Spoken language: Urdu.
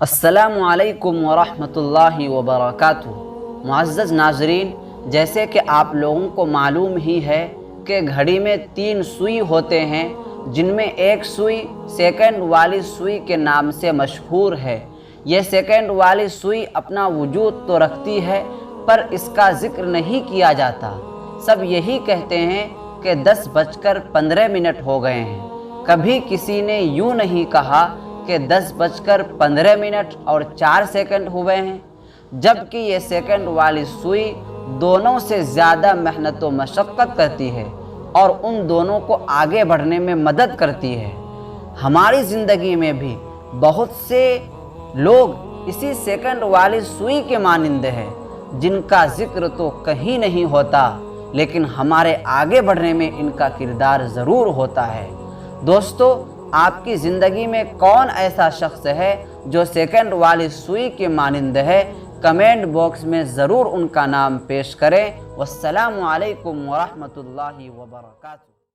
السلام علیکم ورحمۃ اللہ وبرکاتہ۔ معزز ناظرین، جیسے کہ آپ لوگوں کو معلوم ہی ہے کہ گھڑی میں 3 سوئی ہوتے ہیں، جن میں ایک سوئی سیکنڈ والی سوئی کے نام سے مشہور ہے۔ یہ سیکنڈ والی سوئی اپنا وجود تو رکھتی ہے پر اس کا ذکر نہیں کیا جاتا۔ سب یہی کہتے ہیں کہ 10:15 ہو گئے ہیں۔ کبھی کسی نے یوں نہیں کہا کہ 10:15 اور 4 سیکنڈ ہوئے ہیں، جبکہ یہ سیکنڈ والی سوئی دونوں سے زیادہ محنت و مشقت کرتی ہے اور ان دونوں کو آگے بڑھنے میں مدد کرتی ہے۔ ہماری زندگی میں بھی بہت سے لوگ اسی سیکنڈ والی سوئی کے مانند ہیں، جن کا ذکر تو کہیں نہیں ہوتا، لیکن ہمارے آگے بڑھنے میں ان کا کردار ضرور ہوتا ہے۔ دوستو، آپ کی زندگی میں کون ایسا شخص ہے جو سیکنڈ والی سوئی کے مانند ہے؟ کمنٹ باکس میں ضرور ان کا نام پیش کریں۔ والسلام علیکم ورحمۃ اللہ وبرکاتہ۔